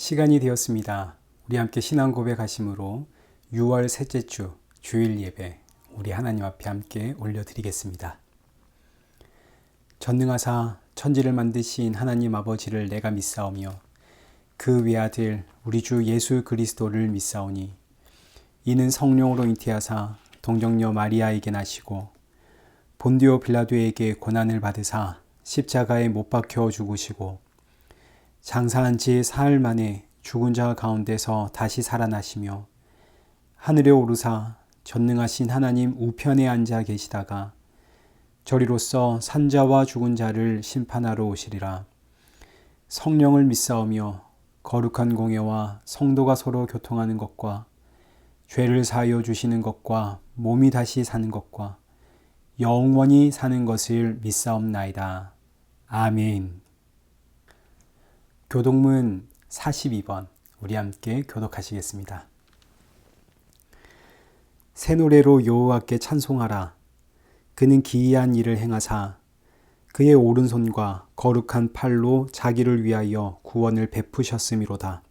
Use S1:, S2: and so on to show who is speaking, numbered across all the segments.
S1: 시간이 되었습니다. 우리 함께 신앙 고백하심으로 6월 셋째 주 주일 예배 우리 하나님 앞에 함께 올려드리겠습니다. 전능하사 천지를 만드신 하나님 아버지를 내가 믿사오며 그 외아들 우리 주 예수 그리스도를 믿사오니 이는 성령으로 잉태하사 동정녀 마리아에게 나시고 본디오 빌라도에게 고난을 받으사 십자가에 못 박혀 죽으시고 장사한 지 사흘 만에 죽은 자 가운데서 다시 살아나시며 하늘에 오르사 전능하신 하나님 우편에 앉아 계시다가 저리로서 산자와 죽은 자를 심판하러 오시리라. 성령을 믿사오며 거룩한 공예와 성도가 서로 교통하는 것과 죄를 사하여 주시는 것과 몸이 다시 사는 것과 영원히 사는 것을 믿사옵나이다. 아멘. 교독문 42번 우리 함께 교독하시겠습니다. 새 노래로 여호와께 찬송하라. 그는 기이한 일을 행하사 그의 오른손과 거룩한 팔로 자기를 위하여 구원을 베푸셨음이로다.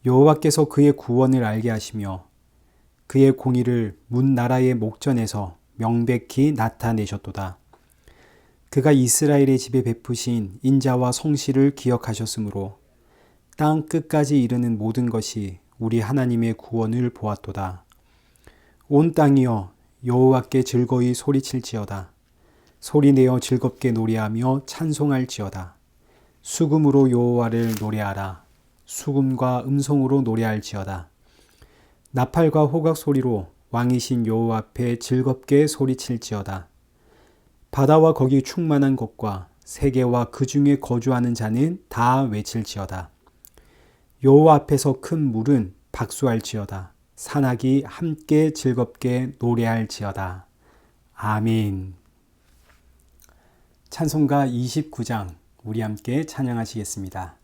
S1: 여호와께서 그의 구원을 알게 하시며 그의 공의를 문 나라의 목전에서 명백히 나타내셨도다. 그가 이스라엘의 집에 베푸신 인자와 성실을 기억하셨으므로 땅 끝까지 이르는 모든 것이 우리 하나님의 구원을 보았도다. 온 땅이여 여호와께 즐거이 소리칠지어다. 소리내어 즐겁게 노래하며 찬송할지어다. 수금으로 여호와를 노래하라. 수금과 음성으로 노래할지어다. 나팔과 호각 소리로 왕이신 여호와 앞에 즐겁게 소리칠지어다. 바다와 거기 충만한 것과 세계와 그 중에 거주하는 자는 다 외칠지어다. 여호와 앞에서 큰 물은 박수할지어다. 산악이 함께 즐겁게 노래할지어다. 아멘. 찬송가 29장 우리 함께 찬양하시겠습니다.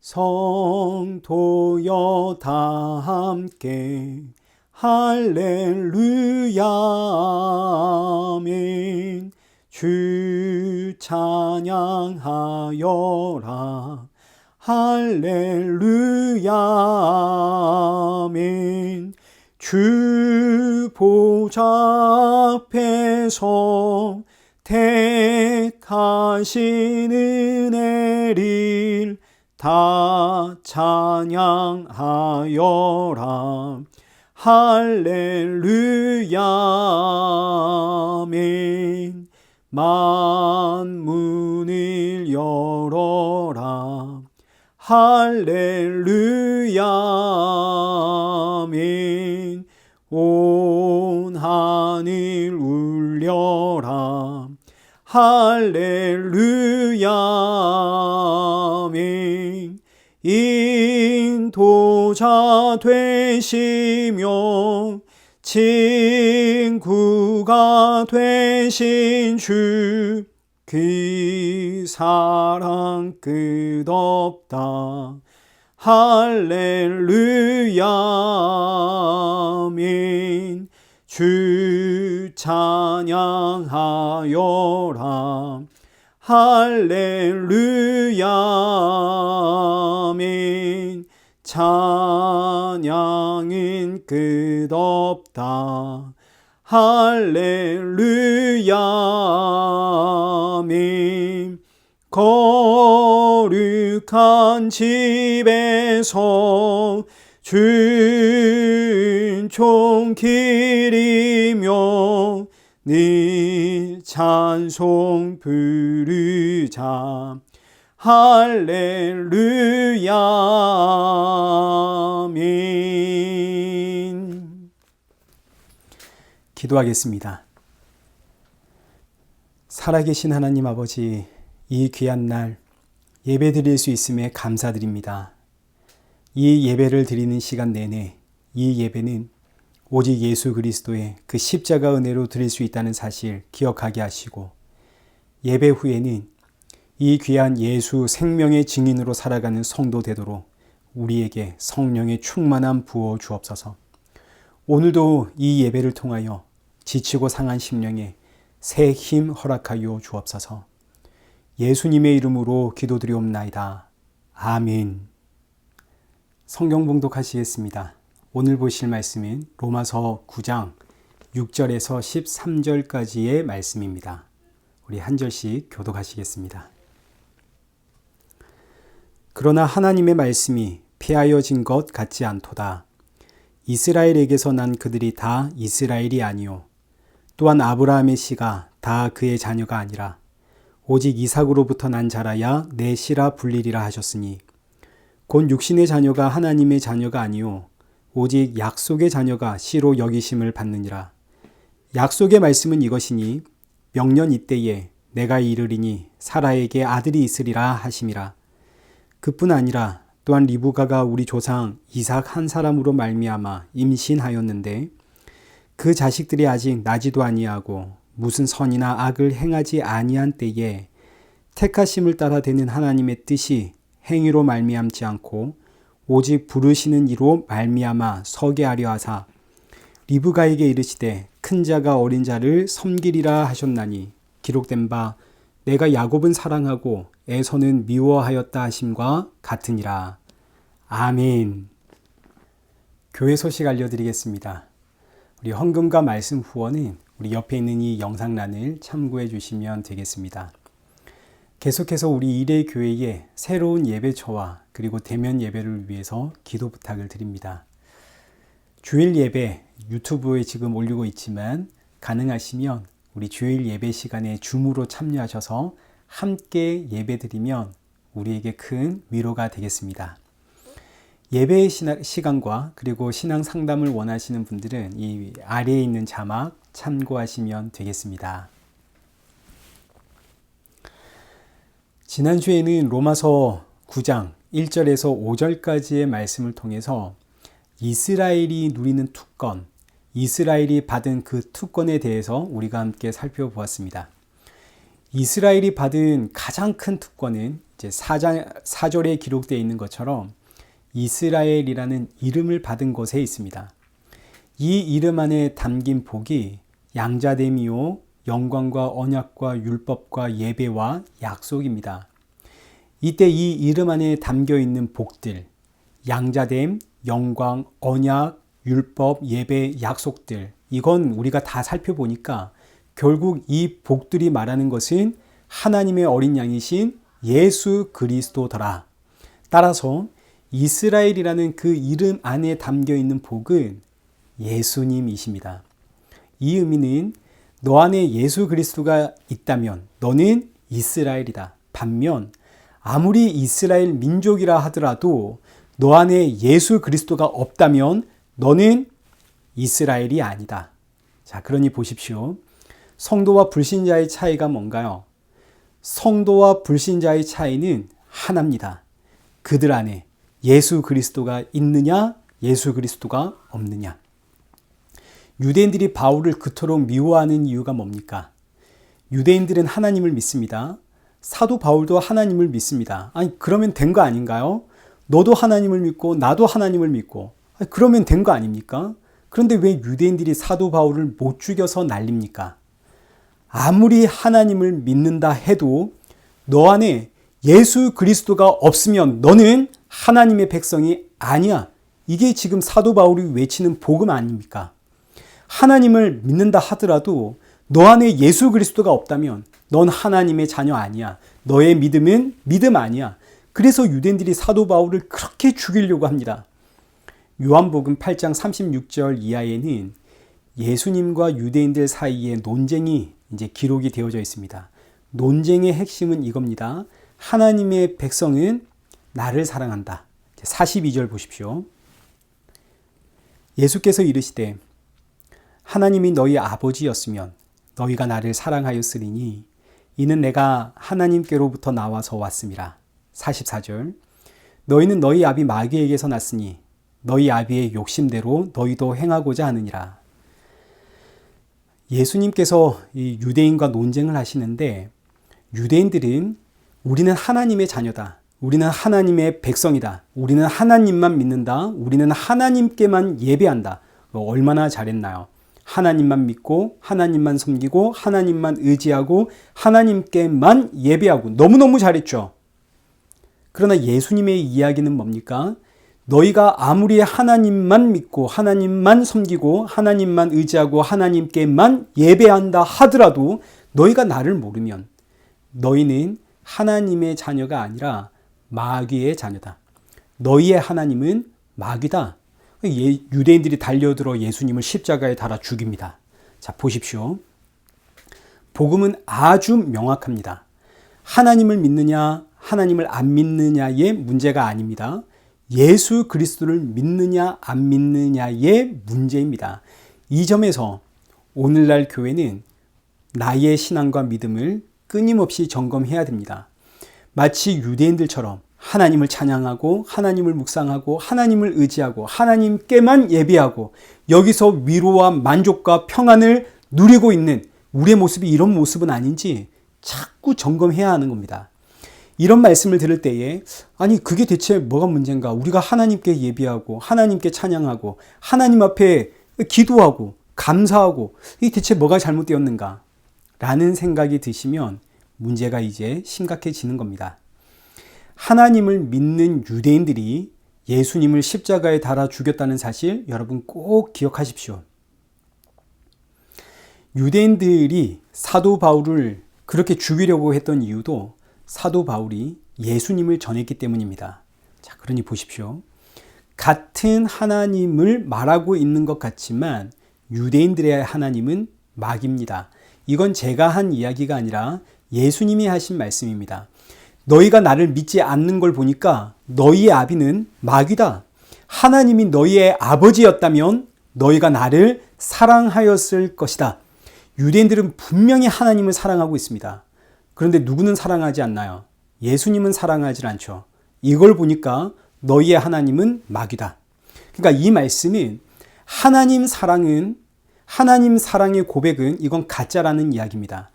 S1: 성도여 다 함께 할렐루야 아멘. 주 찬양하여라 할렐루야 아멘. 주 보좌 앞에서 택하신 은혜를 다 찬양하여라 할렐루야 아멘. 만문을 열어라 할렐루야 아멘. 온 하늘 울려라 할렐루야 아멘. 인도자 되시며 친구가 되신 주 그 사랑 끝없다 할렐루야 아멘. 주 찬양하여라 할렐루야 아멘. 찬양은 끝없다 할렐루야 아멘. 거룩한 집에서 준총 기리며 늘 찬송 부르자 할렐루야 아멘. 기도하겠습니다. 살아계신 하나님 아버지, 이 귀한 날 예배 드릴 수 있음에 감사드립니다. 이 예배를 드리는 시간 내내 이 예배는 오직 예수 그리스도의 그 십자가 은혜로 드릴 수 있다는 사실 기억하게 하시고, 예배 후에는 이 귀한 예수 생명의 증인으로 살아가는 성도 되도록 우리에게 성령의 충만함 부어 주옵소서. 오늘도 이 예배를 통하여 지치고 상한 심령에 새 힘 허락하여 주옵소서. 예수님의 이름으로 기도드리옵나이다. 아멘. 성경 봉독하시겠습니다. 오늘 보실 말씀은 로마서 9장 6절에서 13절까지의 말씀입니다. 우리 한 절씩 교독하시겠습니다. 그러나 하나님의 말씀이 폐하여진 것 같지 않도다. 이스라엘에게서 난 그들이 다 이스라엘이 아니요 또한 아브라함의 씨가 다 그의 자녀가 아니라 오직 이삭으로부터 난 자라야 내 씨라 불리리라 하셨으니 곧 육신의 자녀가 하나님의 자녀가 아니요 오직 약속의 자녀가 씨로 여기심을 받느니라. 약속의 말씀은 이것이니 명년 이때에 내가 이르리니 사라에게 아들이 있으리라 하심이라. 그뿐 아니라 또한 리브가가 우리 조상 이삭 한 사람으로 말미암아 임신하였는데 그 자식들이 아직 나지도 아니하고 무슨 선이나 악을 행하지 아니한 때에 택하심을 따라 되는 하나님의 뜻이 행위로 말미암지 않고 오직 부르시는 이로 말미암아 서게 하려 하사 리브가에게 이르시되 큰 자가 어린 자를 섬기리라 하셨나니 기록된 바 내가 야곱은 사랑하고 에서는 미워하였다 하심과 같으니라. 아멘. 교회 소식 알려드리겠습니다. 우리 헌금과 말씀 후원은 우리 옆에 있는 이 영상란을 참고해 주시면 되겠습니다. 계속해서 우리 일회 교회의 새로운 예배처와 그리고 대면 예배를 위해서 기도 부탁을 드립니다. 주일 예배 유튜브에 지금 올리고 있지만 가능하시면 우리 주일 예배 시간에 줌으로 참여하셔서 함께 예배드리면 우리에게 큰 위로가 되겠습니다. 예배의 시간과 그리고 신앙 상담을 원하시는 분들은 이 아래에 있는 자막 참고하시면 되겠습니다. 지난주에는 로마서 9장 1절에서 5절까지의 말씀을 통해서 이스라엘이 누리는 특권, 이스라엘이 받은 그 특권에 대해서 우리가 함께 살펴보았습니다. 이스라엘이 받은 가장 큰 특권은 이제 4절에 기록되어 있는 것처럼 이스라엘이라는 이름을 받은 것에 있습니다. 이 이름 안에 담긴 복이 양자됨이요 영광과 언약과 율법과 예배와 약속입니다. 이때 이 이름 안에 담겨 있는 복들, 양자됨, 영광, 언약, 율법, 예배, 약속들, 이건 우리가 다 살펴보니까 결국 이 복들이 말하는 것은 하나님의 어린 양이신 예수 그리스도더라. 따라서 이스라엘이라는 그 이름 안에 담겨 있는 복은 예수님이십니다. 이 의미는 너 안에 예수 그리스도가 있다면 너는 이스라엘이다. 반면 아무리 이스라엘 민족이라 하더라도 너 안에 예수 그리스도가 없다면 너는 이스라엘이 아니다. 자, 그러니 보십시오. 성도와 불신자의 차이가 뭔가요? 성도와 불신자의 차이는 하나입니다. 그들 안에 예수 그리스도가 있느냐, 예수 그리스도가 없느냐. 유대인들이 바울을 그토록 미워하는 이유가 뭡니까? 유대인들은 하나님을 믿습니다. 사도 바울도 하나님을 믿습니다. 아니, 그러면 된 거 아닌가요? 너도 하나님을 믿고 나도 하나님을 믿고 그러면 된 거 아닙니까? 그런데 왜 유대인들이 사도 바울을 못 죽여서 난립니까? 아무리 하나님을 믿는다 해도 너 안에 예수 그리스도가 없으면 너는 하나님의 백성이 아니야. 이게 지금 사도 바울이 외치는 복음 아닙니까? 하나님을 믿는다 하더라도 너 안에 예수 그리스도가 없다면 넌 하나님의 자녀 아니야. 너의 믿음은 믿음 아니야. 그래서 유대인들이 사도 바울을 그렇게 죽이려고 합니다. 요한복음 8장 36절 이하에는 예수님과 유대인들 사이에 논쟁이 이제 기록이 되어져 있습니다. 논쟁의 핵심은 이겁니다. 하나님의 백성은 나를 사랑한다. 42절 보십시오. 예수께서 이르시되 하나님이 너희 아버지였으면 너희가 나를 사랑하였으리니 이는 내가 하나님께로부터 나와서 왔음이라. 44절 너희는 너희 아비 마귀에게서 났으니 너희 아비의 욕심대로 너희도 행하고자 하느니라. 예수님께서 이 유대인과 논쟁을 하시는데 유대인들은 우리는 하나님의 자녀다. 우리는 하나님의 백성이다. 우리는 하나님만 믿는다. 우리는 하나님께만 예배한다. 얼마나 잘했나요? 하나님만 믿고 하나님만 섬기고 하나님만 의지하고 하나님께만 예배하고 너무너무 잘했죠. 그러나 예수님의 이야기는 뭡니까? 너희가 아무리 하나님만 믿고 하나님만 섬기고 하나님만 의지하고 하나님께만 예배한다 하더라도 너희가 나를 모르면 너희는 하나님의 자녀가 아니라 마귀의 자녀다. 너희의 하나님은 마귀다. 유대인들이 달려들어 예수님을 십자가에 달아 죽입니다. 자, 보십시오. 복음은 아주 명확합니다. 하나님을 믿느냐 하나님을 안 믿느냐의 문제가 아닙니다. 예수 그리스도를 믿느냐 안 믿느냐의 문제입니다. 이 점에서 오늘날 교회는 나의 신앙과 믿음을 끊임없이 점검해야 됩니다. 마치 유대인들처럼 하나님을 찬양하고 하나님을 묵상하고 하나님을 의지하고 하나님께만 예배하고 여기서 위로와 만족과 평안을 누리고 있는 우리의 모습이 이런 모습은 아닌지 자꾸 점검해야 하는 겁니다. 이런 말씀을 들을 때에 아니 그게 대체 뭐가 문제인가? 우리가 하나님께 예배하고 하나님께 찬양하고 하나님 앞에 기도하고 감사하고 이게 대체 뭐가 잘못되었는가? 라는 생각이 드시면 문제가 이제 심각해지는 겁니다. 하나님을 믿는 유대인들이 예수님을 십자가에 달아 죽였다는 사실 여러분 꼭 기억하십시오. 유대인들이 사도 바울을 그렇게 죽이려고 했던 이유도 사도 바울이 예수님을 전했기 때문입니다. 자, 그러니 보십시오. 같은 하나님을 말하고 있는 것 같지만 유대인들의 하나님은 마귀입니다. 이건 제가 한 이야기가 아니라 예수님이 하신 말씀입니다. 너희가 나를 믿지 않는 걸 보니까 너희의 아비는 마귀다. 하나님이 너희의 아버지였다면 너희가 나를 사랑하였을 것이다. 유대인들은 분명히 하나님을 사랑하고 있습니다. 그런데 누구는 사랑하지 않나요? 예수님은 사랑하지 않죠. 이걸 보니까 너희의 하나님은 마귀다. 그러니까 이 말씀은 하나님 사랑의 고백은 이건 가짜라는 이야기입니다.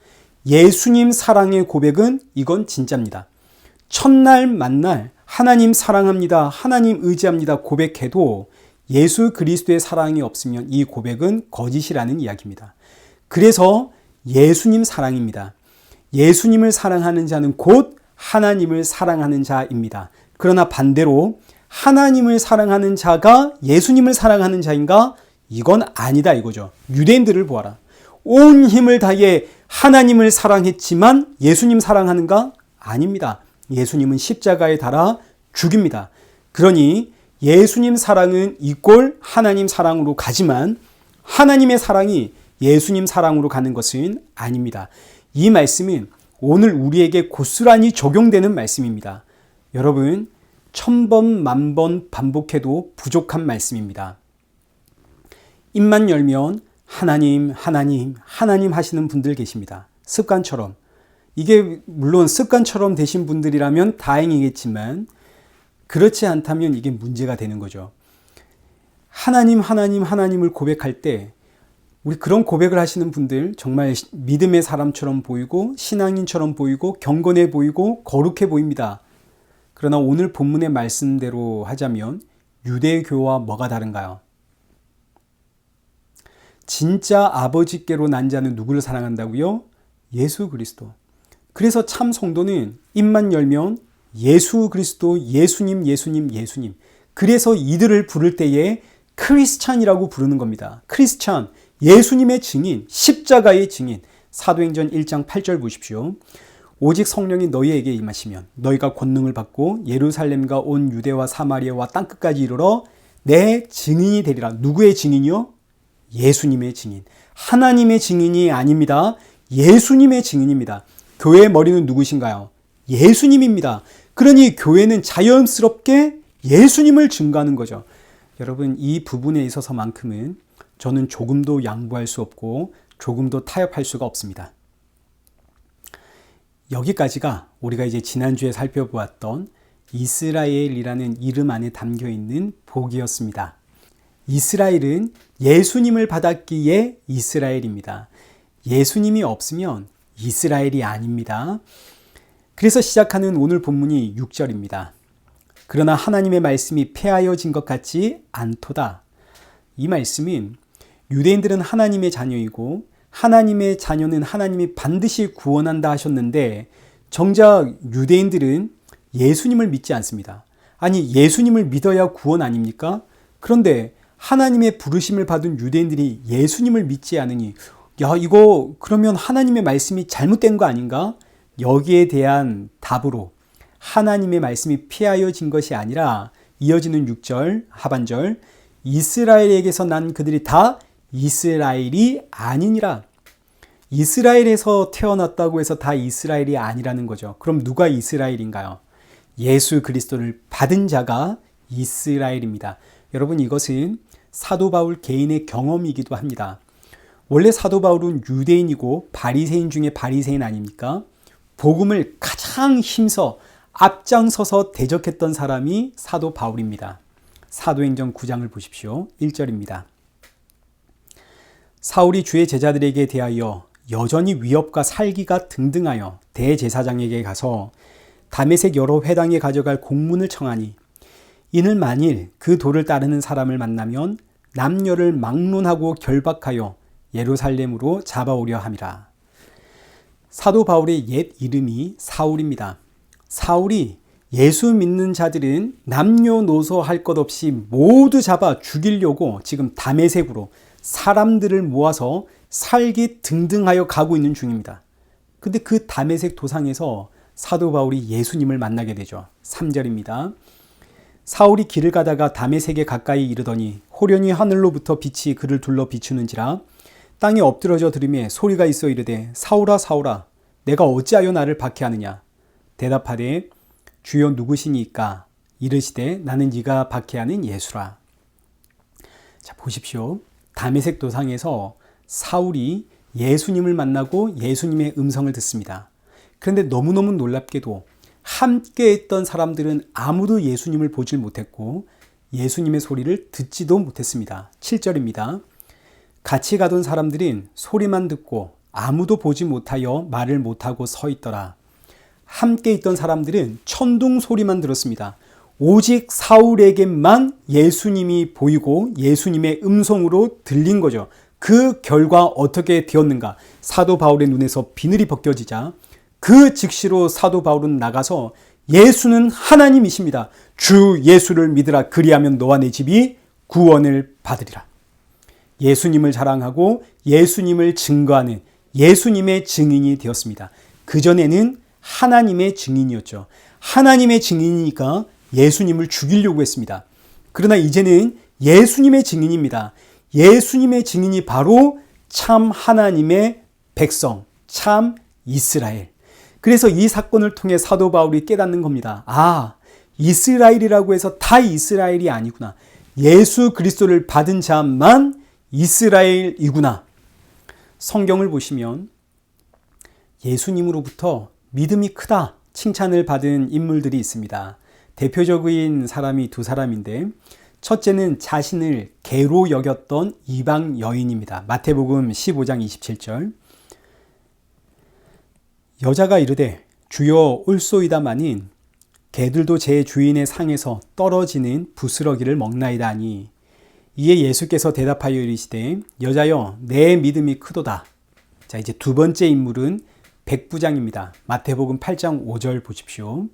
S1: 예수님 사랑의 고백은 이건 진짜입니다. 첫날 만날 하나님 사랑합니다. 하나님 의지합니다. 고백해도 예수 그리스도의 사랑이 없으면 이 고백은 거짓이라는 이야기입니다. 그래서 예수님 사랑입니다. 예수님을 사랑하는 자는 곧 하나님을 사랑하는 자입니다. 그러나 반대로 하나님을 사랑하는 자가 예수님을 사랑하는 자인가? 이건 아니다 이거죠. 유대인들을 보아라. 온 힘을 다해 하나님을 사랑했지만 예수님 사랑하는가? 아닙니다. 예수님은 십자가에 달아 죽입니다. 그러니 예수님 사랑은 이꼴 하나님 사랑으로 가지만 하나님의 사랑이 예수님 사랑으로 가는 것은 아닙니다. 이 말씀은 오늘 우리에게 고스란히 적용되는 말씀입니다. 여러분, 1000번, 만번 반복해도 부족한 말씀입니다. 입만 열면 하나님, 하나님, 하나님 하시는 분들 계십니다. 습관처럼. 이게 물론 습관처럼 되신 분들이라면 다행이겠지만 그렇지 않다면 이게 문제가 되는 거죠. 하나님, 하나님, 하나님을 고백할 때 우리 그런 고백을 하시는 분들 정말 믿음의 사람처럼 보이고 신앙인처럼 보이고 경건해 보이고 거룩해 보입니다. 그러나 오늘 본문의 말씀대로 하자면 유대교와 뭐가 다른가요? 진짜 아버지께로 난 자는 누구를 사랑한다고요? 예수 그리스도. 그래서 참 성도는 입만 열면 예수 그리스도, 예수님, 예수님, 예수님. 그래서 이들을 부를 때에 크리스찬이라고 부르는 겁니다. 크리스찬, 예수님의 증인, 십자가의 증인. 사도행전 1장 8절 보십시오. 오직 성령이 너희에게 임하시면 너희가 권능을 받고 예루살렘과 온 유대와 사마리아와 땅끝까지 이르러 내 증인이 되리라. 누구의 증인이요? 예수님의 증인. 하나님의 증인이 아닙니다. 예수님의 증인입니다. 교회의 머리는 누구신가요? 예수님입니다. 그러니 교회는 자연스럽게 예수님을 증거하는 거죠. 여러분, 이 부분에 있어서만큼은 저는 조금도 양보할 수 없고 조금도 타협할 수가 없습니다. 여기까지가 우리가 이제 지난주에 살펴보았던 이스라엘이라는 이름 안에 담겨 있는 복이었습니다. 이스라엘은 예수님을 받았기에 이스라엘입니다. 예수님이 없으면 이스라엘이 아닙니다. 그래서 시작하는 오늘 본문이 6절입니다. 그러나 하나님의 말씀이 폐하여진 것 같지 않도다. 이 말씀은 유대인들은 하나님의 자녀이고 하나님의 자녀는 하나님이 반드시 구원한다 하셨는데 정작 유대인들은 예수님을 믿지 않습니다. 아니, 예수님을 믿어야 구원 아닙니까? 그런데 하나님의 부르심을 받은 유대인들이 예수님을 믿지 않으니, 야, 이거 그러면 하나님의 말씀이 잘못된 거 아닌가? 여기에 대한 답으로 하나님의 말씀이 피하여진 것이 아니라 이어지는 6절 하반절, 이스라엘에게서 난 그들이 다 이스라엘이 아니니라. 이스라엘에서 태어났다고 해서 다 이스라엘이 아니라는 거죠. 그럼 누가 이스라엘인가요? 예수 그리스도를 받은 자가 이스라엘입니다. 여러분, 이것은 사도 바울 개인의 경험이기도 합니다. 원래 사도 바울은 유대인이고 바리새인 중에 바리새인 아닙니까? 복음을 가장 힘써 앞장서서 대적했던 사람이 사도 바울입니다. 사도행전 9장을 보십시오. 1절입니다. 사울이 주의 제자들에게 대하여 여전히 위협과 살기가 등등하여 대제사장에게 가서 다메섹 여러 회당에 가져갈 공문을 청하니, 이는 만일 그 도를 따르는 사람을 만나면 남녀를 막론하고 결박하여 예루살렘으로 잡아오려 함이라. 사도 바울의 옛 이름이 사울입니다. 사울이 예수 믿는 자들은 남녀노소 할 것 없이 모두 잡아 죽이려고 지금 다메섹으로 사람들을 모아서 살기 등등하여 가고 있는 중입니다. 근데 그 다메섹 도상에서 사도 바울이 예수님을 만나게 되죠. 3절입니다. 사울이 길을 가다가 다메섹에 가까이 이르더니 호련히 하늘로부터 빛이 그를 둘러 비추는지라 땅에 엎드러져 들으매 소리가 있어 이르되, 사울아 사울아 내가 어찌하여 나를 박해하느냐? 대답하되, 주여 누구시니까? 이르시되, 나는 네가 박해하는 예수라. 자, 보십시오. 다메섹 도상에서 사울이 예수님을 만나고 예수님의 음성을 듣습니다. 그런데 너무너무 놀랍게도 함께 있던 사람들은 아무도 예수님을 보질 못했고 예수님의 소리를 듣지도 못했습니다. 7절입니다. 같이 가던 사람들은 소리만 듣고 아무도 보지 못하여 말을 못하고 서 있더라. 함께 있던 사람들은 천둥 소리만 들었습니다. 오직 사울에게만 예수님이 보이고 예수님의 음성으로 들린 거죠. 그 결과 어떻게 되었는가? 사도 바울의 눈에서 비늘이 벗겨지자 그 즉시로 사도 바울은 나가서 예수는 하나님이십니다. 주 예수를 믿으라. 그리하면 너와 내 집이 구원을 받으리라. 예수님을 자랑하고 예수님을 증거하는 예수님의 증인이 되었습니다. 그전에는 하나님의 증인이었죠. 하나님의 증인이니까 예수님을 죽이려고 했습니다. 그러나 이제는 예수님의 증인입니다. 예수님의 증인이 바로 참 하나님의 백성, 참 이스라엘. 그래서 이 사건을 통해 사도 바울이 깨닫는 겁니다. 아, 이스라엘이라고 해서 다 이스라엘이 아니구나. 예수 그리스도를 받은 자만 이스라엘이구나. 성경을 보시면 예수님으로부터 믿음이 크다 칭찬을 받은 인물들이 있습니다. 대표적인 사람이 두 사람인데, 첫째는 자신을 개로 여겼던 이방 여인입니다. 마태복음 15장 27절. 여자가 이르되, 주여 올소이다마는 개들도 제 주인의 상에서 떨어지는 부스러기를 먹나이다 하니, 이에 예수께서 대답하여 이르시되, 여자여 내 믿음이 크도다. 자, 이제 두 번째 인물은 백부장입니다. 마태복음 8장 5절 보십시오.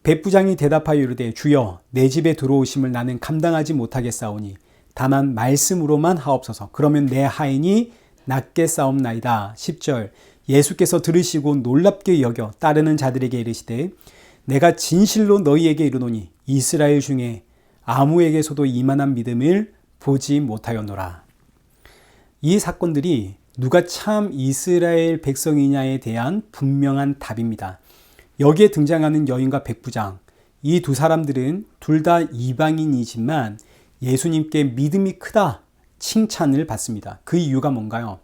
S1: 백부장이 대답하여 이르되, 주여 내 집에 들어오심을 나는 감당하지 못하겠사오니 다만 말씀으로만 하옵소서. 그러면 내 하인이 낫겠사옵나이다. 10절. 예수께서 들으시고 놀랍게 여겨 따르는 자들에게 이르시되, 내가 진실로 너희에게 이르노니 이스라엘 중에 아무에게서도 이만한 믿음을 보지 못하였노라. 이 사건들이 누가 참 이스라엘 백성이냐에 대한 분명한 답입니다. 여기에 등장하는 여인과 백부장, 이 두 사람들은 둘 다 이방인이지만 예수님께 믿음이 크다 칭찬을 받습니다. 그 이유가 뭔가요?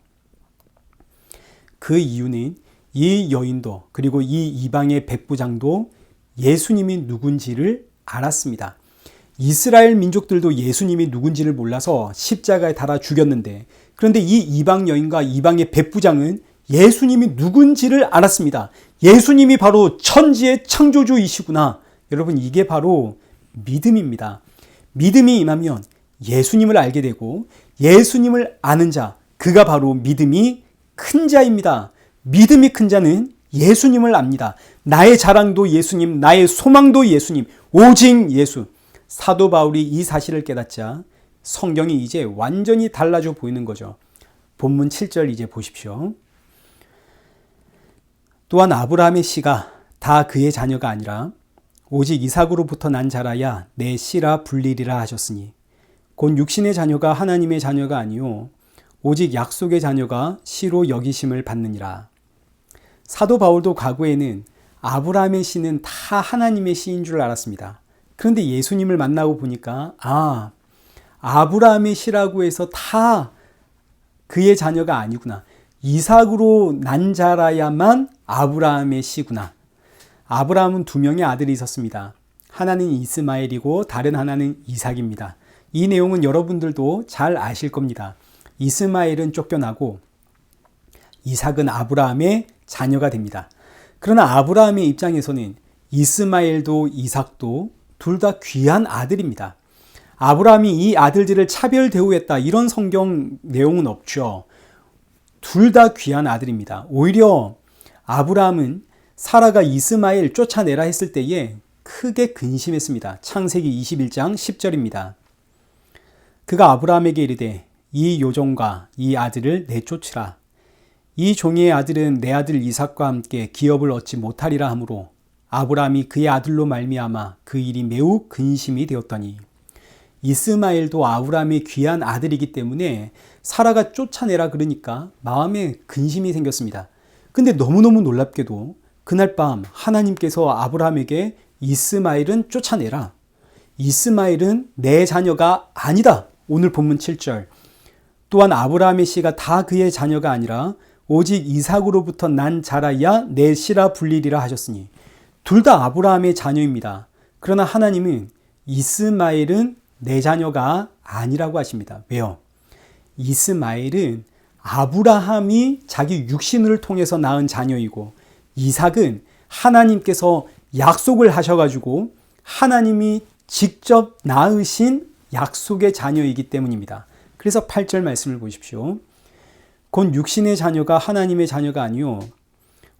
S1: 그 이유는 이 여인도 그리고 이 이방의 백부장도 예수님이 누군지를 알았습니다. 이스라엘 민족들도 예수님이 누군지를 몰라서 십자가에 달아 죽였는데, 그런데 이 이방 여인과 이방의 백부장은 예수님이 누군지를 알았습니다. 예수님이 바로 천지의 창조주이시구나. 여러분, 이게 바로 믿음입니다. 믿음이 임하면 예수님을 알게 되고 예수님을 아는 자, 그가 바로 믿음이 큰 자입니다. 믿음이 큰 자는 예수님을 압니다. 나의 자랑도 예수님, 나의 소망도 예수님, 오직 예수. 사도 바울이 이 사실을 깨닫자 성경이 이제 완전히 달라져 보이는 거죠. 본문 7절 이제 보십시오. 또한 아브라함의 씨가 다 그의 자녀가 아니라 오직 이삭으로부터 난 자라야 내 씨라 불리리라 하셨으니 곧 육신의 자녀가 하나님의 자녀가 아니요 오직 약속의 자녀가 씨로 여기심을 받느니라. 사도 바울도 과거에는 아브라함의 씨는 다 하나님의 씨인 줄 알았습니다. 그런데 예수님을 만나고 보니까 아브라함의 씨라고 해서 다 그의 자녀가 아니구나. 이삭으로 난 자라야만 아브라함의 씨구나. 아브라함은 두 명의 아들이 있었습니다. 하나는 이스마엘이고 다른 하나는 이삭입니다. 이 내용은 여러분들도 잘 아실 겁니다. 이스마엘은 쫓겨나고 이삭은 아브라함의 자녀가 됩니다. 그러나 아브라함의 입장에서는 이스마엘도 이삭도 둘 다 귀한 아들입니다. 아브라함이 이 아들들을 차별 대우했다 이런 성경 내용은 없죠. 둘 다 귀한 아들입니다. 오히려 아브라함은 사라가 이스마엘 쫓아내라 했을 때에 크게 근심했습니다. 창세기 21장 10절입니다. 그가 아브라함에게 이르되 이 요종과 이 아들을 내쫓으라. 이 종의 아들은 내 아들 이삭과 함께 기업을 얻지 못하리라 하므로 아브라함이 그의 아들로 말미암아 그 일이 매우 근심이 되었더니 이스마엘도 아브라함의 귀한 아들이기 때문에 사라가 쫓아내라 그러니까 마음에 근심이 생겼습니다. 근데 너무너무 놀랍게도 그날 밤 하나님께서 아브라함에게 이스마엘은 쫓아내라. 이스마엘은 내 자녀가 아니다. 오늘 본문 7절. 또한 아브라함의 씨가 다 그의 자녀가 아니라 오직 이삭으로부터 난 자라야 내 씨라 불리리라 하셨으니 둘 다 아브라함의 자녀입니다. 그러나 하나님은 이스마엘은 내 자녀가 아니라고 하십니다. 왜요? 이스마엘은 아브라함이 자기 육신을 통해서 낳은 자녀이고 이삭은 하나님께서 약속을 하셔가지고 하나님이 직접 낳으신 약속의 자녀이기 때문입니다. 그래서 8절 말씀을 보십시오. 곧 육신의 자녀가 하나님의 자녀가 아니요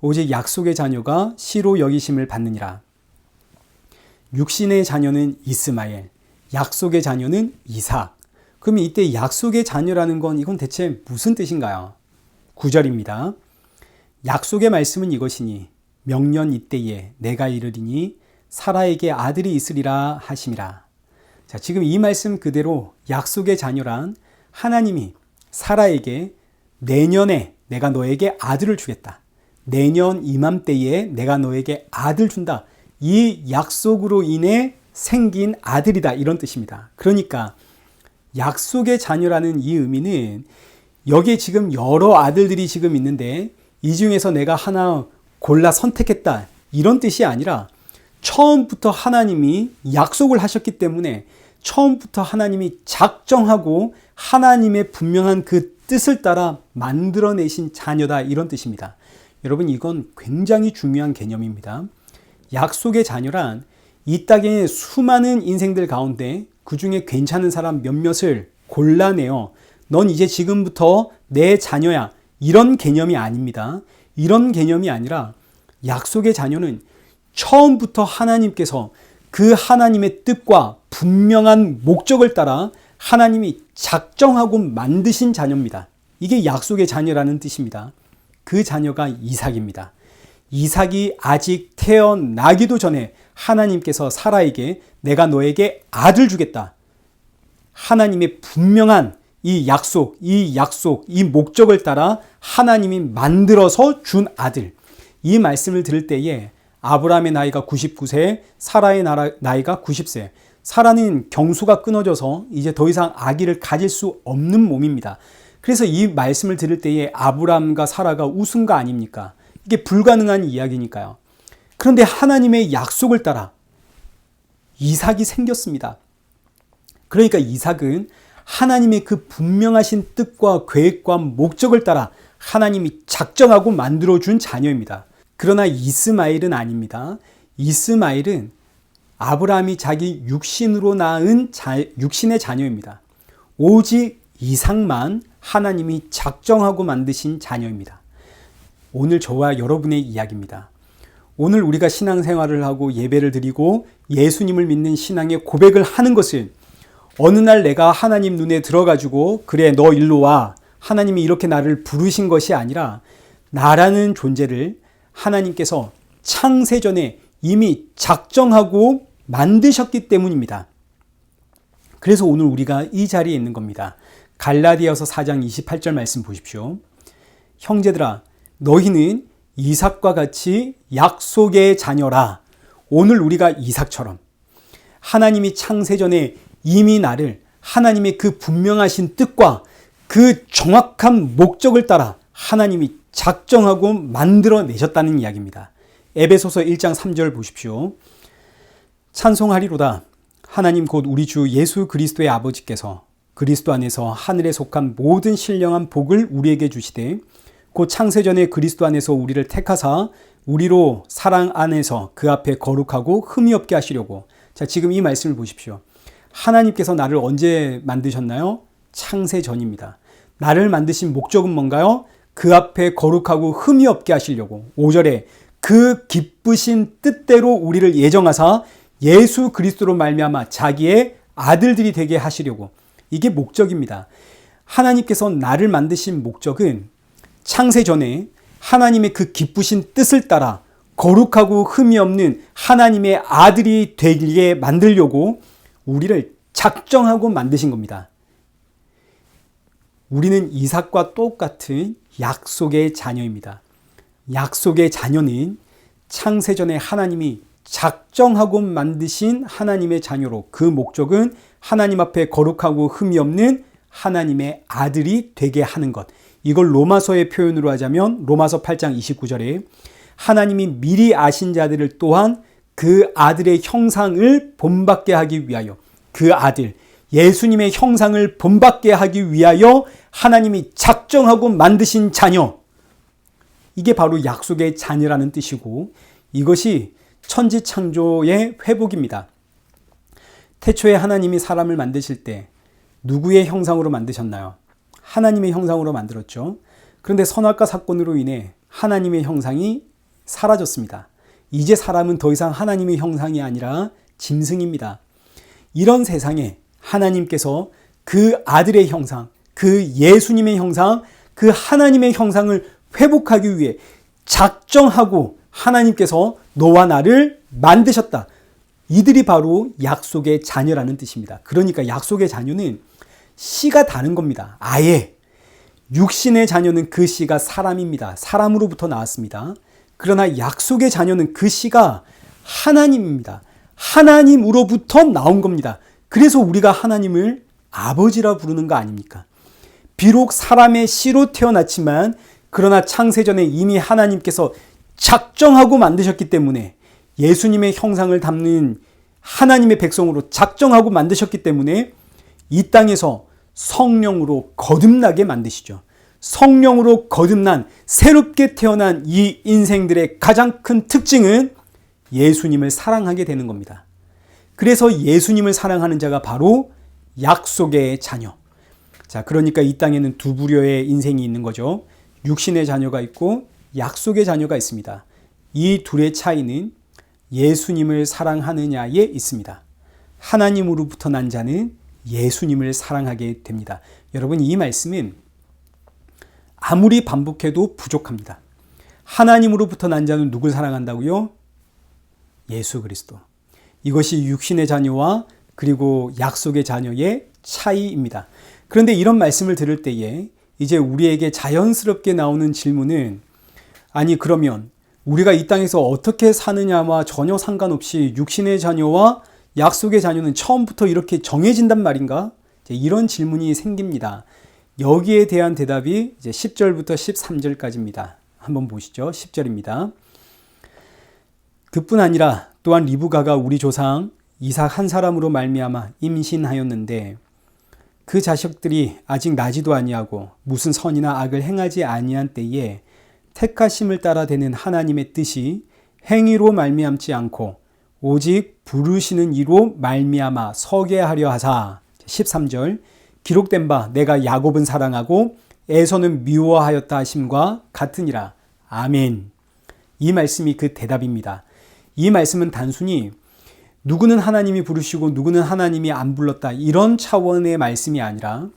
S1: 오직 약속의 자녀가 씨로 여기심을 받느니라. 육신의 자녀는 이스마엘, 약속의 자녀는 이삭. 그러면 이때 약속의 자녀라는 건 이건 대체 무슨 뜻인가요? 9절입니다. 약속의 말씀은 이것이니 명년 이때에 내가 이르리니 사라에게 아들이 있으리라 하심이라. 자, 지금 이 말씀 그대로 약속의 자녀란 하나님이 사라에게 내년에 내가 너에게 아들을 주겠다. 내년 이맘때에 내가 너에게 아들 준다. 이 약속으로 인해 생긴 아들이다. 이런 뜻입니다. 그러니까 약속의 자녀라는 이 의미는 여기에 지금 여러 아들들이 지금 있는데 이 중에서 내가 하나 골라 선택했다. 이런 뜻이 아니라 처음부터 하나님이 약속을 하셨기 때문에 처음부터 하나님이 작정하고 하나님의 분명한 그 뜻을 따라 만들어내신 자녀다. 이런 뜻입니다. 여러분 이건 굉장히 중요한 개념입니다. 약속의 자녀란 이 땅의 수많은 인생들 가운데 그 중에 괜찮은 사람 몇몇을 골라내어 넌 이제 지금부터 내 자녀야. 이런 개념이 아닙니다. 이런 개념이 아니라 약속의 자녀는 처음부터 하나님께서 그 하나님의 뜻과 분명한 목적을 따라 하나님이 작정하고 만드신 자녀입니다. 이게 약속의 자녀라는 뜻입니다. 그 자녀가 이삭입니다. 이삭이 아직 태어나기도 전에 하나님께서 사라에게 내가 너에게 아들 주겠다. 하나님의 분명한 이 약속, 이 목적을 따라 하나님이 만들어서 준 아들. 이 말씀을 들을 때에 아브라함의 나이가 99세, 사라의 나이가 90세. 사라는 경수가 끊어져서 이제 더 이상 아기를 가질 수 없는 몸입니다. 그래서 이 말씀을 들을 때에 아브라함과 사라가 웃은 거 아닙니까? 이게 불가능한 이야기니까요. 그런데 하나님의 약속을 따라 이삭이 생겼습니다. 그러니까 이삭은 하나님의 그 분명하신 뜻과 계획과 목적을 따라 하나님이 작정하고 만들어준 자녀입니다. 그러나 이스마엘은 아닙니다. 이스마엘은 아브라함이 자기 육신으로 낳은 육신의 자녀입니다. 오직 이삭만 하나님이 작정하고 만드신 자녀입니다. 오늘 저와 여러분의 이야기입니다. 오늘 우리가 신앙생활을 하고 예배를 드리고 예수님을 믿는 신앙의 고백을 하는 것은 어느 날 내가 하나님 눈에 들어가지고 그래 너 일로 와 하나님이 이렇게 나를 부르신 것이 아니라 나라는 존재를 하나님께서 창세전에 이미 작정하고 만드셨기 때문입니다. 그래서 오늘 우리가 이 자리에 있는 겁니다. 갈라디아서 4장 28절 말씀 보십시오. 형제들아 너희는 이삭과 같이 약속의 자녀라. 오늘 우리가 이삭처럼 하나님이 창세전에 이미 나를 하나님의 그 분명하신 뜻과 그 정확한 목적을 따라 하나님이 작정하고 만들어내셨다는 이야기입니다. 에베소서 1장 3절 보십시오. 찬송하리로다. 하나님 곧 우리 주 예수 그리스도의 아버지께서 그리스도 안에서 하늘에 속한 모든 신령한 복을 우리에게 주시되 곧 창세전에 그리스도 안에서 우리를 택하사 우리로 사랑 안에서 그 앞에 거룩하고 흠이 없게 하시려고. 자, 지금 이 말씀을 보십시오. 하나님께서 나를 언제 만드셨나요? 창세전입니다. 나를 만드신 목적은 뭔가요? 그 앞에 거룩하고 흠이 없게 하시려고. 5절에 그 기쁘신 뜻대로 우리를 예정하사 예수 그리스도로 말미암아 자기의 아들들이 되게 하시려고. 이게 목적입니다. 하나님께서 나를 만드신 목적은 창세전에 하나님의 그 기쁘신 뜻을 따라 거룩하고 흠이 없는 하나님의 아들이 되게 만들려고 우리를 작정하고 만드신 겁니다. 우리는 이삭과 똑같은 약속의 자녀입니다. 약속의 자녀는 창세전에 하나님이 작정하고 만드신 하나님의 자녀로 그 목적은 하나님 앞에 거룩하고 흠이 없는 하나님의 아들이 되게 하는 것. 이걸 로마서의 표현으로 하자면 로마서 8장 29절에 하나님이 미리 아신 자들을 또한 그 아들의 형상을 본받게 하기 위하여 그 아들 예수님의 형상을 본받게 하기 위하여 하나님이 작정하고 만드신 자녀. 이게 바로 약속의 자녀라는 뜻이고 이것이 천지창조의 회복입니다. 태초에 하나님이 사람을 만드실 때 누구의 형상으로 만드셨나요? 하나님의 형상으로 만들었죠. 그런데 선악과 사건으로 인해 하나님의 형상이 사라졌습니다. 이제 사람은 더 이상 하나님의 형상이 아니라 짐승입니다. 이런 세상에 하나님께서 그 아들의 형상, 그 예수님의 형상, 그 하나님의 형상을 회복하기 위해 작정하고 하나님께서 너와 나를 만드셨다. 이들이 바로 약속의 자녀라는 뜻입니다. 그러니까 약속의 자녀는 씨가 다른 겁니다. 아예 육신의 자녀는 그 씨가 사람입니다. 사람으로부터 나왔습니다. 그러나 약속의 자녀는 그 씨가 하나님입니다. 하나님으로부터 나온 겁니다. 그래서 우리가 하나님을 아버지라 부르는 거 아닙니까? 비록 사람의 씨로 태어났지만 그러나 창세전에 이미 하나님께서 작정하고 만드셨기 때문에 예수님의 형상을 담는 하나님의 백성으로 작정하고 만드셨기 때문에 이 땅에서 성령으로 거듭나게 만드시죠. 성령으로 거듭난 새롭게 태어난 이 인생들의 가장 큰 특징은 예수님을 사랑하게 되는 겁니다. 그래서 예수님을 사랑하는 자가 바로 약속의 자녀. 자, 그러니까 이 땅에는 두 부류의 인생이 있는 거죠. 육신의 자녀가 있고 약속의 자녀가 있습니다. 이 둘의 차이는 예수님을 사랑하느냐에 있습니다. 하나님으로부터 난 자는 예수님을 사랑하게 됩니다. 여러분, 이 말씀은 아무리 반복해도 부족합니다. 하나님으로부터 난 자는 누굴 사랑한다고요? 예수 그리스도. 이것이 육신의 자녀와 그리고 약속의 자녀의 차이입니다. 그런데 이런 말씀을 들을 때에 이제 우리에게 자연스럽게 나오는 질문은 아니 그러면 우리가 이 땅에서 어떻게 사느냐와 전혀 상관없이 육신의 자녀와 약속의 자녀는 처음부터 이렇게 정해진단 말인가? 이런 질문이 생깁니다. 여기에 대한 대답이 이제 10절부터 13절까지입니다. 한번 보시죠. 10절입니다. 그뿐 아니라 또한 리브가가 우리 조상 이삭 한 사람으로 말미암아 임신하였는데 그 자식들이 아직 나지도 아니하고 무슨 선이나 악을 행하지 아니한 때에 택하심을 따라 되는 하나님의 뜻이 행위로 말미암지 않고 오직 부르시는 이로 말미암아 서게 하려 하사. 13절 기록된 바 내가 야곱은 사랑하고 에서는 미워하였다 하심과 같으니라. 아멘. 이 말씀이 그 대답입니다. 이 말씀은 단순히 누구는 하나님이 부르시고 누구는 하나님이 안 불렀다 이런 차원의 말씀이 아니라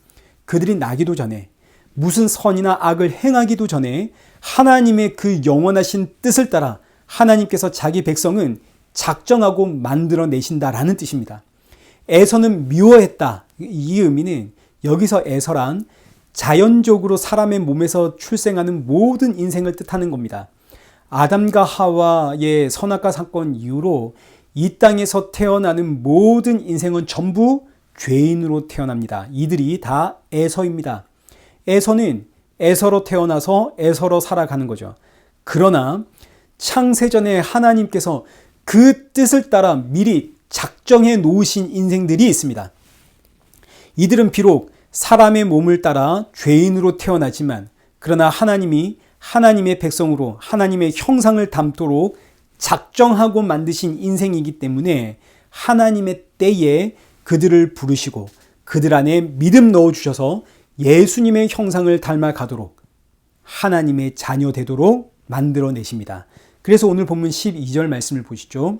S1: 그들이 나기도 전에 무슨 선이나 악을 행하기도 전에 하나님의 그 영원하신 뜻을 따라 하나님께서 자기 백성은 작정하고 만들어내신다라는 뜻입니다. 에서는 미워했다. 이 의미는 여기서 에서란 자연적으로 사람의 몸에서 출생하는 모든 인생을 뜻하는 겁니다. 아담과 하와의 선악과 사건 이후로 이 땅에서 태어나는 모든 인생은 전부 죄인으로 태어납니다. 이들이 다 에서입니다. 에서는 에서로 태어나서 에서로 살아가는 거죠. 그러나 창세전에 하나님께서 그 뜻을 따라 미리 작정해 놓으신 인생들이 있습니다. 이들은 비록 사람의 몸을 따라 죄인으로 태어나지만 그러나 하나님이 하나님의 백성으로 하나님의 형상을 담도록 작정하고 만드신 인생이기 때문에 하나님의 때에 그들을 부르시고 그들 안에 믿음 넣어주셔서 예수님의 형상을 닮아가도록 하나님의 자녀 되도록 만들어내십니다. 그래서 오늘 본문 12절 말씀을 보시죠.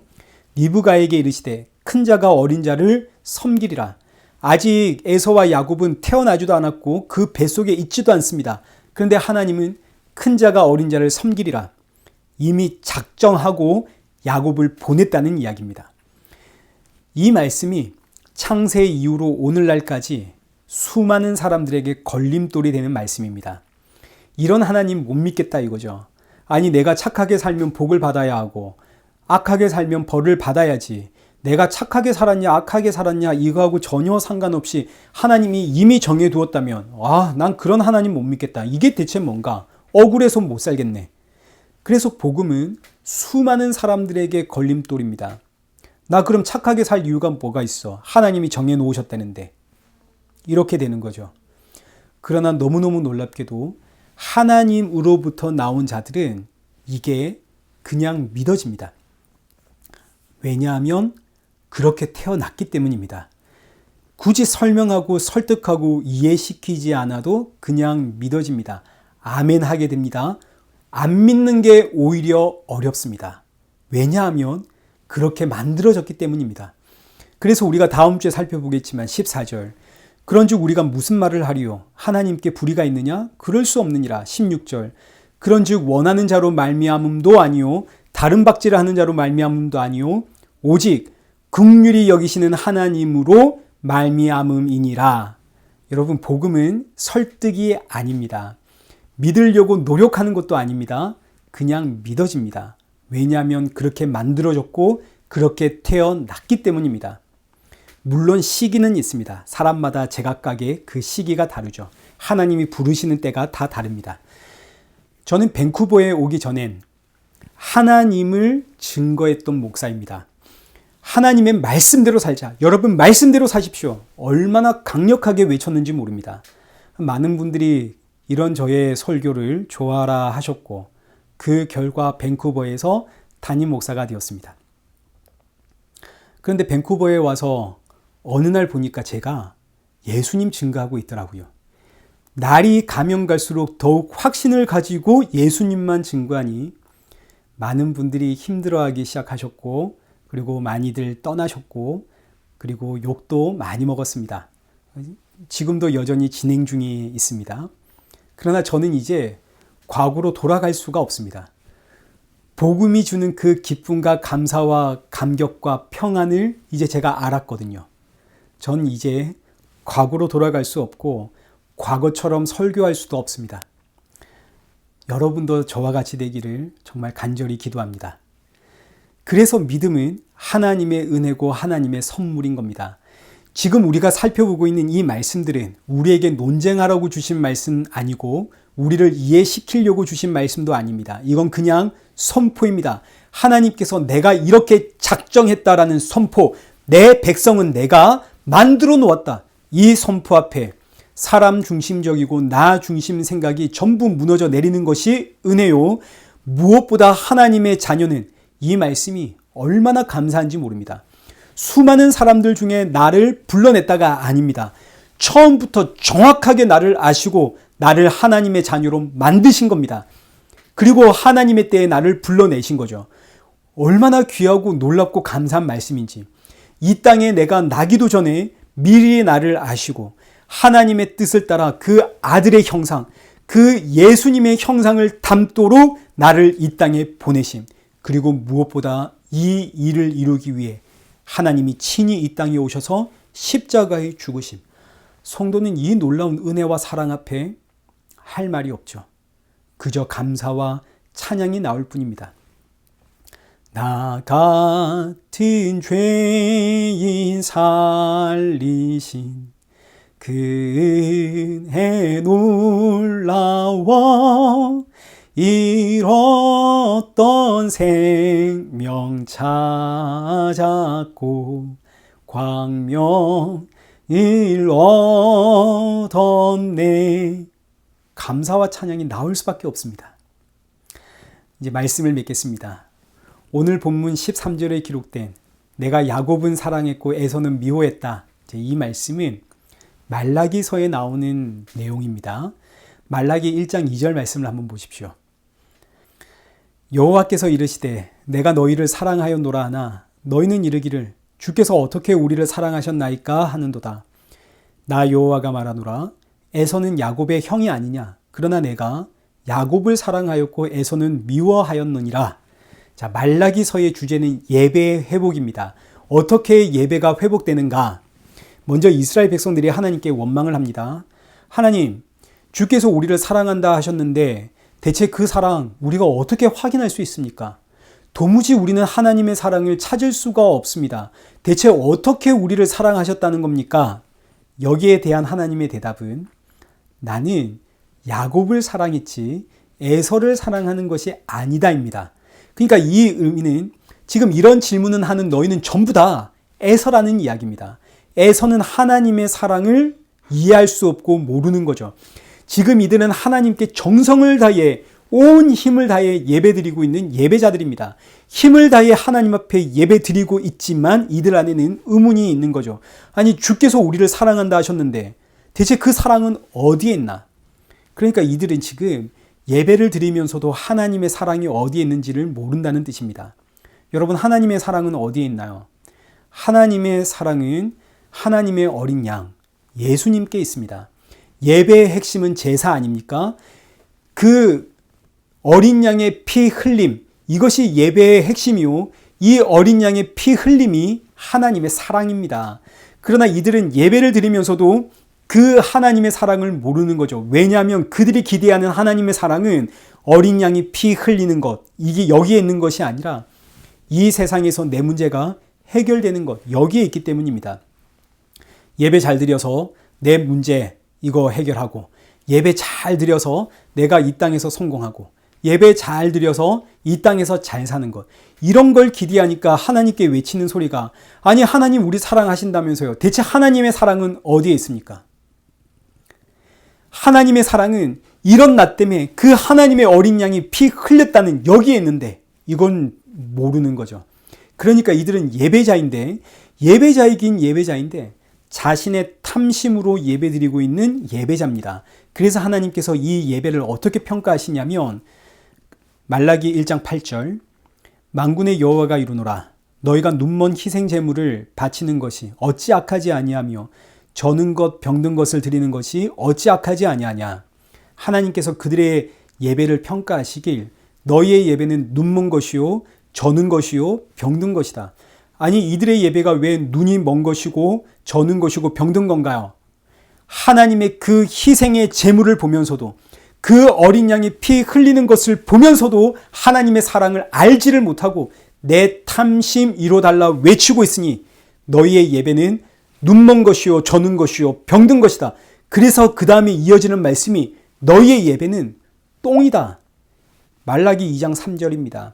S1: 리브가에게 이르시되 큰 자가 어린 자를 섬기리라. 아직 에서와 야곱은 태어나지도 않았고 그 뱃속에 있지도 않습니다. 그런데 하나님은 큰 자가 어린 자를 섬기리라. 이미 작정하고 야곱을 보냈다는 이야기입니다. 이 말씀이 창세 이후로 오늘날까지 수많은 사람들에게 걸림돌이 되는 말씀입니다. 이런 하나님 못 믿겠다 이거죠. 아니 내가 착하게 살면 복을 받아야 하고 악하게 살면 벌을 받아야지. 내가 착하게 살았냐 악하게 살았냐 이거하고 전혀 상관없이 하나님이 이미 정해두었다면 난 그런 하나님 못 믿겠다. 이게 대체 뭔가? 억울해서 못 살겠네. 그래서 복음은 수많은 사람들에게 걸림돌입니다. 나 그럼 착하게 살 이유가 뭐가 있어? 하나님이 정해놓으셨다는데. 이렇게 되는 거죠. 그러나 너무너무 놀랍게도 하나님으로부터 나온 자들은 이게 그냥 믿어집니다. 왜냐하면 그렇게 태어났기 때문입니다. 굳이 설명하고 설득하고 이해시키지 않아도 그냥 믿어집니다. 아멘 하게 됩니다. 안 믿는 게 오히려 어렵습니다. 왜냐하면 그렇게 만들어졌기 때문입니다. 그래서 우리가 다음 주에 살펴보겠지만 14절 그런즉 우리가 무슨 말을 하리요? 하나님께 불의가 있느냐? 그럴 수 없느니라. 16절 그런즉 원하는 자로 말미암음도 아니요 다른 박질을 하는 자로 말미암음도 아니요 오직 긍휼히 여기시는 하나님으로 말미암음이니라. 여러분 복음은 설득이 아닙니다. 믿으려고 노력하는 것도 아닙니다. 그냥 믿어집니다. 왜냐하면 그렇게 만들어졌고 그렇게 태어났기 때문입니다. 물론 시기는 있습니다. 사람마다 제각각의 그 시기가 다르죠. 하나님이 부르시는 때가 다 다릅니다. 저는 밴쿠버에 오기 전엔 하나님을 증거했던 목사입니다. 하나님의 말씀대로 살자. 여러분 말씀대로 사십시오. 얼마나 강력하게 외쳤는지 모릅니다. 많은 분들이 이런 저의 설교를 좋아라 하셨고 그 결과 밴쿠버에서 담임 목사가 되었습니다. 그런데 밴쿠버에 와서 어느 날 보니까 제가 예수님 증거하고 있더라고요. 날이 가면 갈수록 더욱 확신을 가지고 예수님만 증거하니 많은 분들이 힘들어하기 시작하셨고 그리고 많이들 떠나셨고 그리고 욕도 많이 먹었습니다. 지금도 여전히 진행 중에 있습니다. 그러나 저는 이제 과거로 돌아갈 수가 없습니다. 복음이 주는 그 기쁨과 감사와 감격과 평안을 이제 제가 알았거든요. 전 이제 과거로 돌아갈 수 없고 과거처럼 설교할 수도 없습니다. 여러분도 저와 같이 되기를 정말 간절히 기도합니다. 그래서 믿음은 하나님의 은혜고 하나님의 선물인 겁니다. 지금 우리가 살펴보고 있는 이 말씀들은 우리에게 논쟁하라고 주신 말씀 아니고 우리를 이해시키려고 주신 말씀도 아닙니다. 이건 그냥 선포입니다. 하나님께서 내가 이렇게 작정했다라는 선포, 내 백성은 내가 만들어 놓았다. 이 선포 앞에 사람 중심적이고 나 중심 생각이 전부 무너져 내리는 것이 은혜요. 무엇보다 하나님의 자녀는 이 말씀이 얼마나 감사한지 모릅니다. 수많은 사람들 중에 나를 불러냈다가 아닙니다. 처음부터 정확하게 나를 아시고 나를 하나님의 자녀로 만드신 겁니다. 그리고 하나님의 때에 나를 불러내신 거죠. 얼마나 귀하고 놀랍고 감사한 말씀인지. 이 땅에 내가 나기도 전에 미리 나를 아시고 하나님의 뜻을 따라 그 아들의 형상, 그 예수님의 형상을 담도록 나를 이 땅에 보내심. 그리고 무엇보다 이 일을 이루기 위해 하나님이 친히 이 땅에 오셔서 십자가에 죽으심. 성도는 이 놀라운 은혜와 사랑 앞에 할 말이 없죠. 그저 감사와 찬양이 나올 뿐입니다. 나 같은 죄인 살리신 그 은혜 놀라워 잃었던 생명 찾았고 광명을 얻었네. 감사와 찬양이 나올 수밖에 없습니다. 이제 말씀을 맺겠습니다. 오늘 본문 13절에 기록된 내가 야곱은 사랑했고 에서는 미워했다. 이 말씀은 말라기서에 나오는 내용입니다. 말라기 1장 2절 말씀을 한번 보십시오. 여호와께서 이르시되 내가 너희를 사랑하였노라 하나 너희는 이르기를 주께서 어떻게 우리를 사랑하셨나이까 하는도다. 나 여호와가 말하노라 에서는 야곱의 형이 아니냐. 그러나 내가 야곱을 사랑하였고 에서는 미워하였느니라. 자, 말라기서의 주제는 예배의 회복입니다. 어떻게 예배가 회복되는가? 먼저 이스라엘 백성들이 하나님께 원망을 합니다. 하나님, 주께서 우리를 사랑한다 하셨는데 대체 그 사랑 우리가 어떻게 확인할 수 있습니까? 도무지 우리는 하나님의 사랑을 찾을 수가 없습니다. 대체 어떻게 우리를 사랑하셨다는 겁니까? 여기에 대한 하나님의 대답은 나는 야곱을 사랑했지 에서를 사랑하는 것이 아니다입니다. 그러니까 이 의미는 지금 이런 질문을 하는 너희는 전부 다 에서라는 이야기입니다. 에서는 하나님의 사랑을 이해할 수 없고 모르는 거죠. 지금 이들은 하나님께 정성을 다해 온 힘을 다해 예배드리고 있는 예배자들입니다. 힘을 다해 하나님 앞에 예배드리고 있지만 이들 안에는 의문이 있는 거죠. 아니 주께서 우리를 사랑한다 하셨는데 대체 그 사랑은 어디에 있나? 그러니까 이들은 지금 예배를 드리면서도 하나님의 사랑이 어디에 있는지를 모른다는 뜻입니다. 여러분, 하나님의 사랑은 어디에 있나요? 하나님의 사랑은 하나님의 어린 양 예수님께 있습니다. 예배의 핵심은 제사 아닙니까? 그 어린 양의 피 흘림, 이것이 예배의 핵심이요. 이 어린 양의 피 흘림이 하나님의 사랑입니다. 그러나 이들은 예배를 드리면서도 그 하나님의 사랑을 모르는 거죠. 왜냐하면 그들이 기대하는 하나님의 사랑은 어린 양이 피 흘리는 것, 이게 여기에 있는 것이 아니라 이 세상에서 내 문제가 해결되는 것, 여기에 있기 때문입니다. 예배 잘 드려서 내 문제 이거 해결하고, 예배 잘 드려서 내가 이 땅에서 성공하고, 예배 잘 드려서 이 땅에서 잘 사는 것, 이런 걸 기대하니까 하나님께 외치는 소리가, 아니 하나님 우리 사랑하신다면서요. 대체 하나님의 사랑은 어디에 있습니까? 하나님의 사랑은 이런 나 때문에 그 하나님의 어린 양이 피 흘렸다는 여기에 있는데 이건 모르는 거죠. 그러니까 이들은 예배자인데, 예배자이긴 예배자인데 자신의 탐심으로 예배드리고 있는 예배자입니다. 그래서 하나님께서 이 예배를 어떻게 평가하시냐면 말라기 1장 8절 만군의 여호와가 이르노라 너희가 눈먼 희생 제물을 바치는 것이 어찌 악하지 아니하며 저는 것 병든 것을 드리는 것이 어찌 악하지 아니하냐. 하나님께서 그들의 예배를 평가하시길 너희의 예배는 눈먼 것이요 저는 것이요 병든 것이다. 아니 이들의 예배가 왜 눈이 먼 것이고 저는 것이고 병든 건가요? 하나님의 그 희생의 제물을 보면서도 그 어린 양이 피 흘리는 것을 보면서도 하나님의 사랑을 알지를 못하고 내 탐심 이루어달라 외치고 있으니 너희의 예배는 눈먼 것이요 저는 것이요 병든 것이다. 그래서 그 다음에 이어지는 말씀이 너희의 예배는 똥이다. 말라기 2장 3절입니다.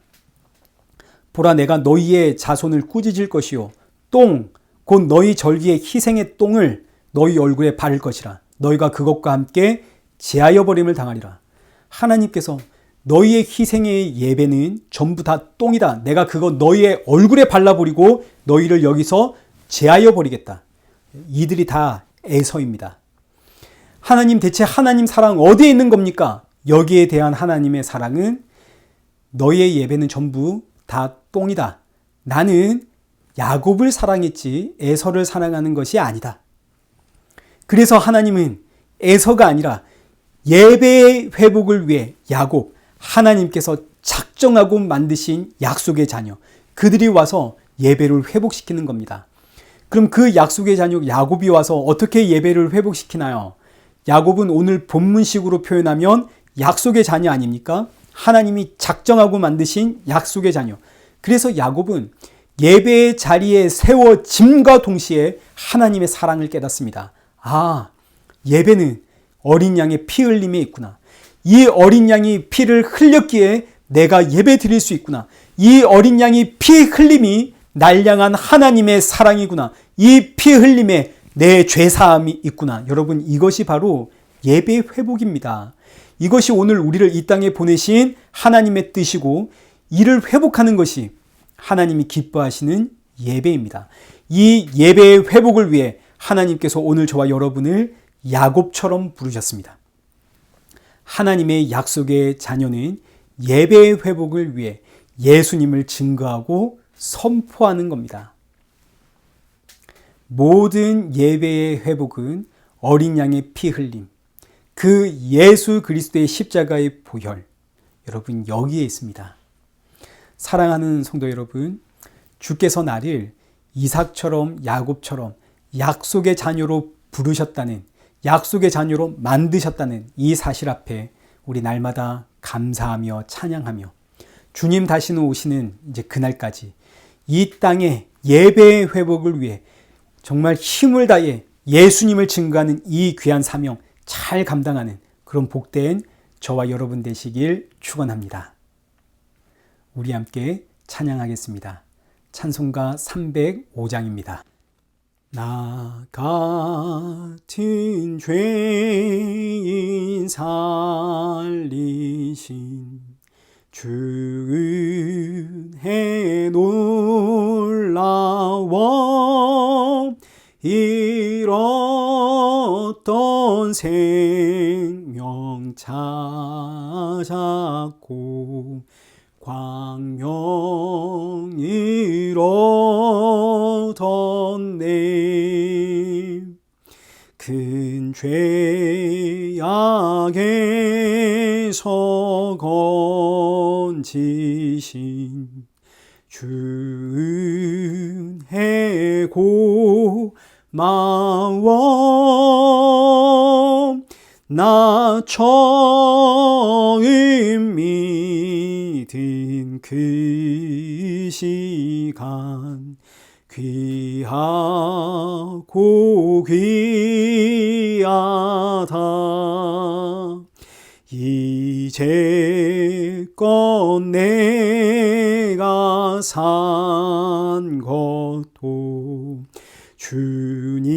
S1: 보라 내가 너희의 자손을 꾸짖을 것이요 똥 곧 너희 절기의 희생의 똥을 너희 얼굴에 바를 것이라. 너희가 그것과 함께 제하여 버림을 당하리라. 하나님께서 너희의 희생의 예배는 전부 다 똥이다. 내가 그거 너희의 얼굴에 발라버리고 너희를 여기서 제하여 버리겠다. 이들이 다 에서입니다. 하나님 대체 하나님 사랑 어디에 있는 겁니까? 여기에 대한 하나님의 사랑은 너의 예배는 전부 다 똥이다. 나는 야곱을 사랑했지 에서를 사랑하는 것이 아니다. 그래서 하나님은 에서가 아니라 예배의 회복을 위해 야곱, 하나님께서 작정하고 만드신 약속의 자녀, 그들이 와서 예배를 회복시키는 겁니다. 그럼 그 약속의 자녀 야곱이 와서 어떻게 예배를 회복시키나요? 야곱은 오늘 본문식으로 표현하면 약속의 자녀 아닙니까? 하나님이 작정하고 만드신 약속의 자녀. 그래서 야곱은 예배의 자리에 세워짐과 동시에 하나님의 사랑을 깨닫습니다. 아, 예배는 어린 양의 피 흘림에 있구나. 이 어린 양이 피를 흘렸기에 내가 예배 드릴 수 있구나. 이 어린 양이 피 흘림이 날 향한 하나님의 사랑이구나. 이 피 흘림에 내 죄사함이 있구나. 여러분, 이것이 바로 예배 회복입니다. 이것이 오늘 우리를 이 땅에 보내신 하나님의 뜻이고, 이를 회복하는 것이 하나님이 기뻐하시는 예배입니다. 이 예배의 회복을 위해 하나님께서 오늘 저와 여러분을 야곱처럼 부르셨습니다. 하나님의 약속의 자녀는 예배의 회복을 위해 예수님을 증거하고 선포하는 겁니다. 모든 예배의 회복은 어린 양의 피 흘림, 그 예수 그리스도의 십자가의 보혈, 여러분 여기에 있습니다. 사랑하는 성도 여러분, 주께서 나를 이삭처럼 야곱처럼 약속의 자녀로 부르셨다는, 약속의 자녀로 만드셨다는 이 사실 앞에 우리 날마다 감사하며 찬양하며 주님 다시는 오시는 이제 그날까지 이 땅의 예배의 회복을 위해 정말 힘을 다해 예수님을 증거하는 이 귀한 사명 잘 감당하는 그런 복된 저와 여러분 되시길 축원합니다. 우리 함께 찬양하겠습니다. 찬송가 305장입니다. 나 같은 죄인 살리신 주 은혜 놀라워 잃었던 생명 찾았고 광명 잃었던네 큰 죄악에서 건지신 주 은혜 고마워 나 처음 믿은 그 시간 귀하고 귀하다 이제껏 내가 산 것도 주님의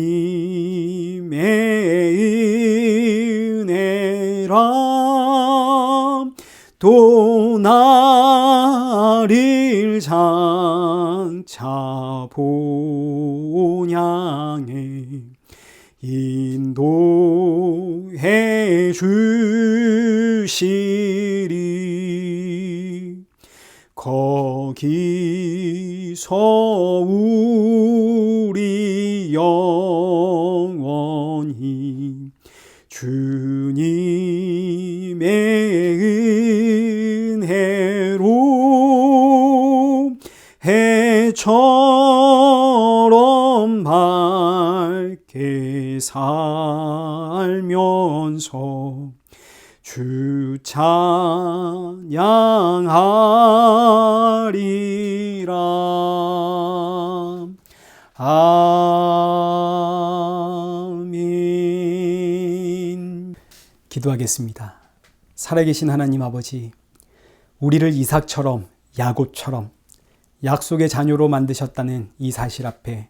S1: 은혜라 또 나를 장차 본향에 인도해 주시리 거기서 우리 영원히 주님의 은혜로 해처럼 밝게 살면서 주 찬양하리라. 아멘. 기도하겠습니다. 살아계신 하나님 아버지, 우리를 이삭처럼 야곱처럼 약속의 자녀로 만드셨다는 이 사실 앞에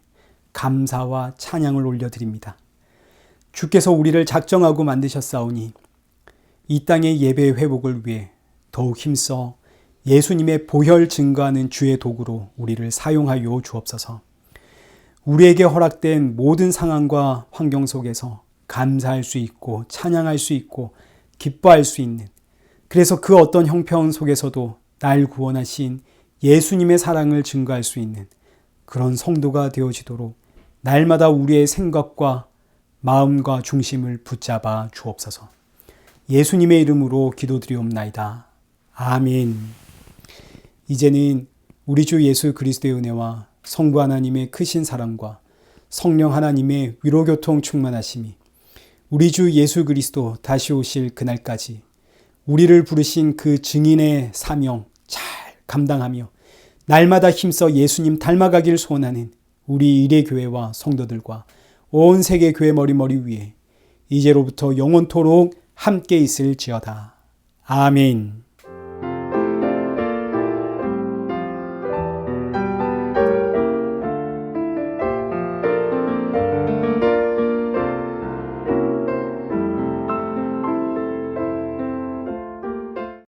S1: 감사와 찬양을 올려드립니다. 주께서 우리를 작정하고 만드셨사오니 이 땅의 예배의 회복을 위해 더욱 힘써 예수님의 보혈 증거하는 주의 도구로 우리를 사용하여 주옵소서. 우리에게 허락된 모든 상황과 환경 속에서 감사할 수 있고 찬양할 수 있고 기뻐할 수 있는, 그래서 그 어떤 형편 속에서도 날 구원하신 예수님의 사랑을 증거할 수 있는 그런 성도가 되어지도록 날마다 우리의 생각과 마음과 중심을 붙잡아 주옵소서. 예수님의 이름으로 기도드리옵나이다. 아멘. 이제는 우리 주 예수 그리스도의 은혜와 성부 하나님의 크신 사랑과 성령 하나님의 위로교통 충만하심이 우리 주 예수 그리스도 다시 오실 그날까지 우리를 부르신 그 증인의 사명 잘 감당하며 날마다 힘써 예수님 닮아가길 소원하는 우리 일회교회와 성도들과 온 세계 교회 머리머리 위에 이제로부터 영원토록 함께 있을지어다. 아멘.